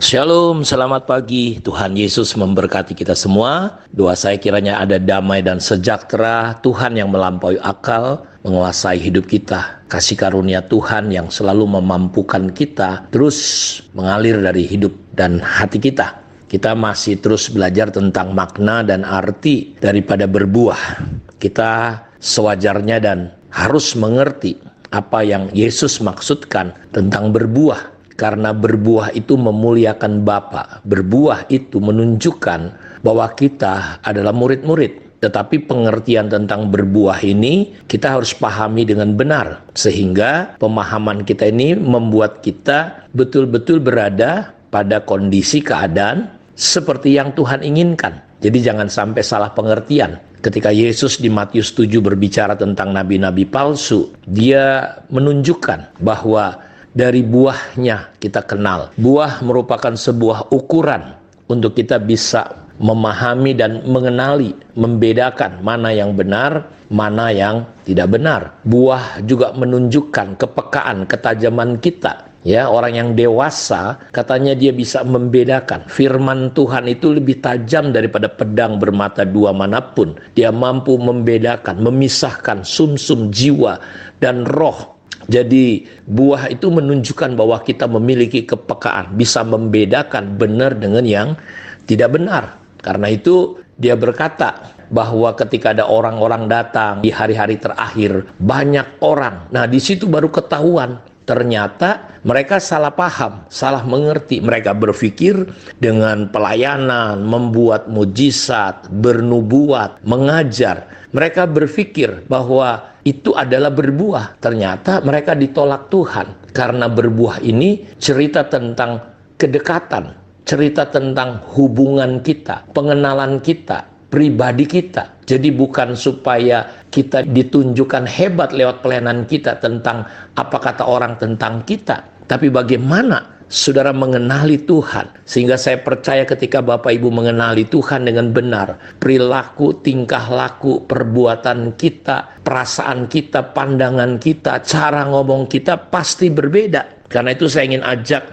Shalom, selamat pagi. Tuhan Yesus memberkati kita semua. Doa saya kiranya ada damai dan sejahtera Tuhan yang melampaui akal, menguasai hidup kita. Kasih karunia Tuhan yang selalu memampukan kita terus mengalir dari hidup dan hati kita. Kita masih terus belajar tentang makna dan arti daripada berbuah. Kita sewajarnya dan harus mengerti apa yang Yesus maksudkan tentang berbuah. Karena berbuah itu memuliakan Bapa. Berbuah itu menunjukkan bahwa kita adalah murid-murid. Tetapi pengertian tentang berbuah ini kita harus pahami dengan benar. Sehingga pemahaman kita ini membuat kita betul-betul berada pada kondisi keadaan seperti yang Tuhan inginkan. Jadi jangan sampai salah pengertian. Ketika Yesus di Matius 7 berbicara tentang nabi-nabi palsu, dia menunjukkan bahwa dari buahnya kita kenal. Buah merupakan sebuah ukuran untuk kita bisa memahami dan mengenali, membedakan mana yang benar, mana yang tidak benar. Buah juga menunjukkan kepekaan, ketajaman kita. Ya, orang yang dewasa katanya dia bisa membedakan. Firman Tuhan itu lebih tajam daripada pedang bermata dua manapun. Dia mampu membedakan, memisahkan sumsum jiwa dan roh. Jadi buah itu menunjukkan bahwa kita memiliki kepekaan, bisa membedakan benar dengan yang tidak benar. Karena itu dia berkata bahwa ketika ada orang-orang datang di hari-hari terakhir, banyak orang. Nah, di situ baru ketahuan ternyata mereka salah paham, salah mengerti. Mereka berpikir dengan pelayanan, membuat mujizat, bernubuat, mengajar. Mereka berpikir bahwa itu adalah berbuah. Ternyata mereka ditolak Tuhan. Karena berbuah ini cerita tentang kedekatan, cerita tentang hubungan kita, pengenalan kita, pribadi kita. Jadi bukan supaya kita ditunjukkan hebat lewat pelayanan kita tentang apa kata orang tentang kita, tapi bagaimana saudara mengenali Tuhan. Sehingga saya percaya ketika Bapak Ibu mengenali Tuhan dengan benar, perilaku, tingkah laku, perbuatan kita, perasaan kita, pandangan kita, cara ngomong kita pasti berbeda. Karena itu saya ingin ajak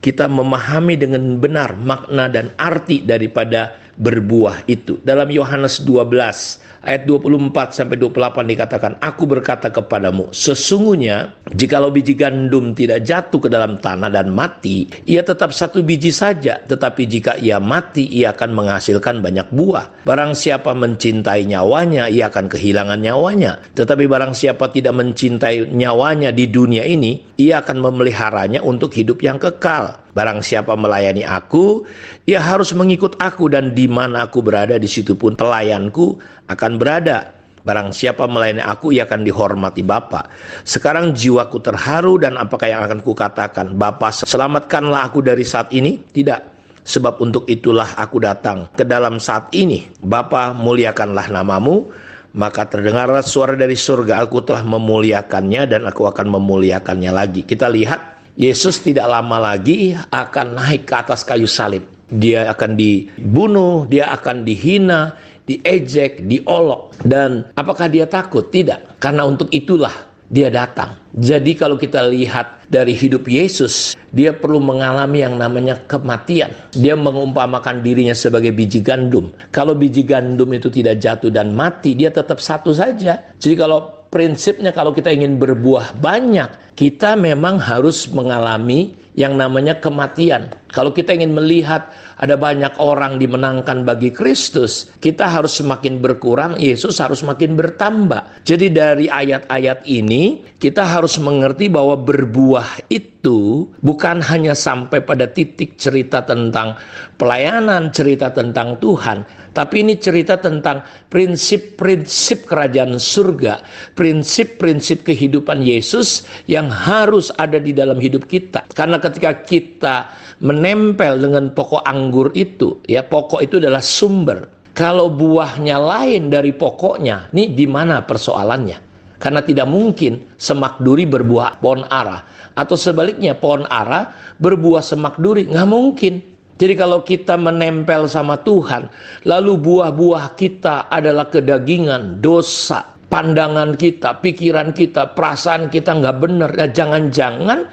kita memahami dengan benar makna dan arti daripada berbuah itu. Dalam Yohanes 12 ayat 24 sampai 28 dikatakan, "Aku berkata kepadamu, sesungguhnya jikalau biji gandum tidak jatuh ke dalam tanah dan mati, ia tetap satu biji saja, tetapi jika ia mati, ia akan menghasilkan banyak buah. Barang siapa mencintai nyawanya, ia akan kehilangan nyawanya. Tetapi barang siapa tidak mencintai nyawanya di dunia ini, ia akan memeliharanya untuk hidup yang kekal. Barang siapa melayani aku, ia harus mengikut aku, dan di mana aku berada, di situ pun pelayanku akan berada. Barang siapa melayani aku, ia akan dihormati Bapa. Sekarang jiwaku terharu, dan apakah yang akan kukatakan? Bapa, selamatkanlah aku dari saat ini? Tidak, sebab untuk itulah aku datang ke dalam saat ini. Bapa, muliakanlah namamu. Maka terdengarlah suara dari surga, aku telah memuliakannya dan aku akan memuliakannya lagi. Kita lihat Yesus tidak lama lagi akan naik ke atas kayu salib. Dia akan dibunuh, dia akan dihina, diejek, diolok. Dan apakah dia takut? Tidak. Karena untuk itulah dia datang. Jadi kalau kita lihat dari hidup Yesus, dia perlu mengalami yang namanya kematian. Dia mengumpamakan dirinya sebagai biji gandum. Kalau biji gandum itu tidak jatuh dan mati, dia tetap satu saja. Jadi kalau prinsipnya kalau kita ingin berbuah banyak, kita memang harus mengalami yang namanya kematian. Kalau kita ingin melihat ada banyak orang dimenangkan bagi Kristus, kita harus semakin berkurang, Yesus harus semakin bertambah. Jadi dari ayat-ayat ini, kita harus mengerti bahwa berbuah itu bukan hanya sampai pada titik cerita tentang pelayanan, cerita tentang Tuhan, tapi ini cerita tentang prinsip-prinsip kerajaan surga, prinsip-prinsip kehidupan Yesus yang harus ada di dalam hidup kita. Karena ketika kita menempel dengan pokok anggur itu, ya, pokok itu adalah sumber. Kalau buahnya lain dari pokoknya, ini di mana persoalannya? Karena tidak mungkin semak duri berbuah pohon ara, atau sebaliknya pohon ara berbuah semak duri, nggak mungkin. Jadi kalau kita menempel sama Tuhan, lalu buah-buah kita adalah kedagingan, dosa, pandangan kita, pikiran kita, perasaan kita nggak benar, ya jangan-jangan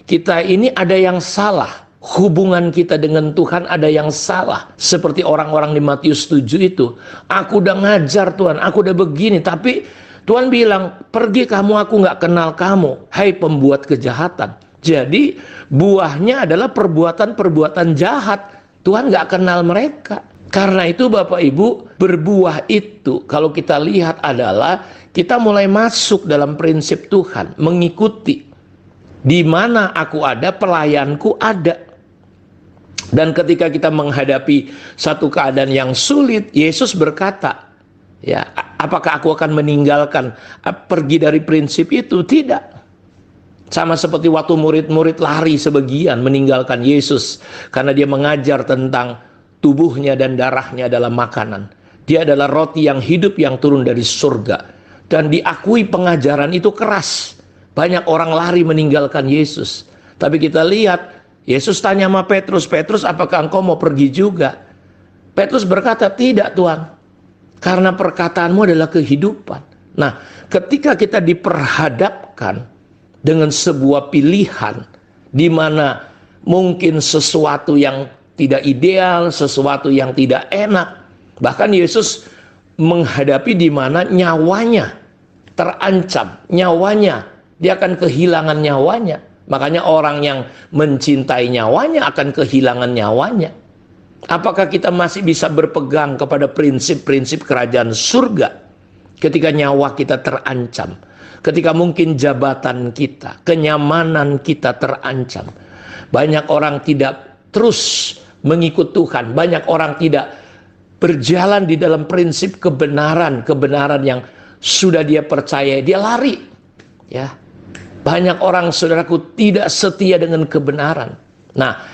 kita ini ada yang salah. hubungan kita dengan Tuhan ada yang salah. Seperti orang-orang di Matius 7 itu. Aku udah ngajar Tuhan, aku udah begini, tapi Tuhan bilang, pergi kamu, aku gak kenal kamu, hai pembuat kejahatan. Jadi buahnya adalah perbuatan-perbuatan jahat. Tuhan gak kenal mereka. Karena itu Bapak Ibu, berbuah itu kalau kita lihat adalah kita mulai masuk dalam prinsip Tuhan, mengikuti. Di mana aku ada, pelayanku ada. Dan ketika kita menghadapi satu keadaan yang sulit, Yesus berkata, ya, apakah aku akan meninggalkan, pergi dari prinsip itu? Tidak. Sama seperti waktu murid-murid lari sebagian meninggalkan Yesus karena dia mengajar tentang tubuhnya dan darahnya dalam makanan. Dia adalah roti yang hidup yang turun dari surga. Dan diakui pengajaran itu keras. Banyak orang lari meninggalkan Yesus. Tapi kita lihat, Yesus tanya sama Petrus, Petrus, apakah engkau mau pergi juga? Petrus berkata, tidak Tuhan. Karena perkataanmu adalah kehidupan. Nah, ketika kita diperhadapkan dengan sebuah pilihan, di mana mungkin sesuatu yang tidak ideal, sesuatu yang tidak enak. Bahkan Yesus menghadapi di mana nyawanya terancam, nyawanya, dia akan kehilangan nyawanya. Makanya orang yang mencintai nyawanya akan kehilangan nyawanya. Apakah kita masih bisa berpegang kepada prinsip-prinsip kerajaan surga ketika nyawa kita terancam? Ketika mungkin jabatan kita, kenyamanan kita terancam. Banyak orang tidak terus mengikut Tuhan. Banyak orang tidak berjalan di dalam prinsip kebenaran yang sudah dia percaya, dia lari. Ya, banyak orang, saudaraku, tidak setia dengan kebenaran. Nah,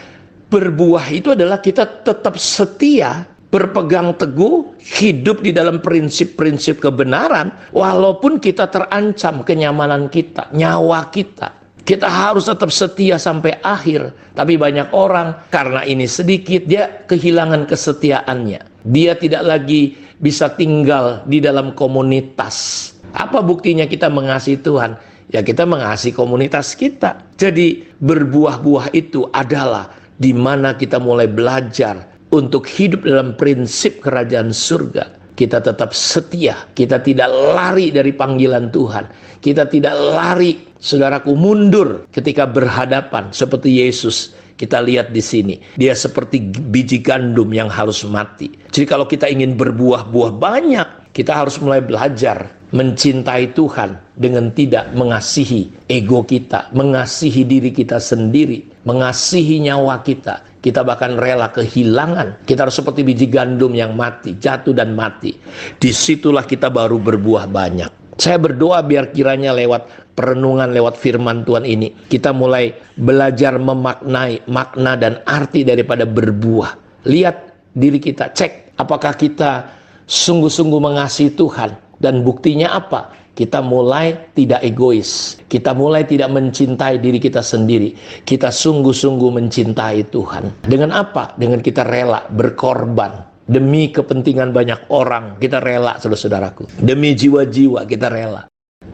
berbuah itu adalah kita tetap setia, berpegang teguh, hidup di dalam prinsip-prinsip kebenaran, walaupun kita terancam kenyamanan kita, nyawa kita. Kita harus tetap setia sampai akhir. Tapi banyak orang, karena ini sedikit, dia kehilangan kesetiaannya. Dia tidak lagi bisa tinggal di dalam komunitas. Apa buktinya kita mengasihi Tuhan? Ya, kita mengasihi komunitas kita. Jadi berbuah-buah itu adalah di mana kita mulai belajar untuk hidup dalam prinsip kerajaan surga. Kita tetap setia, kita tidak lari dari panggilan Tuhan. Kita tidak lari, saudaraku, mundur ketika berhadapan seperti Yesus. Kita lihat di sini, dia seperti biji gandum yang harus mati. Jadi kalau kita ingin berbuah-buah banyak, kita harus mulai belajar mencintai Tuhan dengan tidak mengasihi ego kita, mengasihi diri kita sendiri, mengasihi nyawa kita. Kita bahkan rela kehilangan. Kita harus seperti biji gandum yang mati, jatuh dan mati. Disitulah kita baru berbuah banyak. Saya berdoa biar kiranya lewat perenungan, lewat firman Tuhan ini, kita mulai belajar memaknai makna dan arti daripada berbuah. Lihat diri kita, cek apakah kita sungguh-sungguh mengasihi Tuhan. Dan buktinya apa? Kita mulai tidak egois. Kita mulai tidak mencintai diri kita sendiri. Kita sungguh-sungguh mencintai Tuhan. Dengan apa? Dengan kita rela berkorban. Demi kepentingan banyak orang, kita rela, saudara-saudaraku. Demi jiwa-jiwa, kita rela.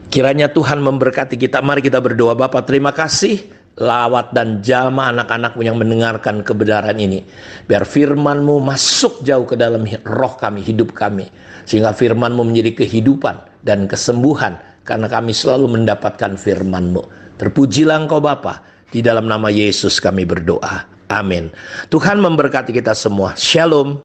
Kiranya Tuhan memberkati kita. Mari kita berdoa. Bapa, terima kasih. Lawat dan jamah anak-anakmu yang mendengarkan kebenaran ini. Biar firman-Mu masuk jauh ke dalam roh kami, hidup kami. Sehingga firman-Mu menjadi kehidupan dan kesembuhan. Karena kami selalu mendapatkan firman-Mu. Terpujilah Engkau Bapa. Di dalam nama Yesus kami berdoa. Amin. Tuhan memberkati kita semua. Shalom.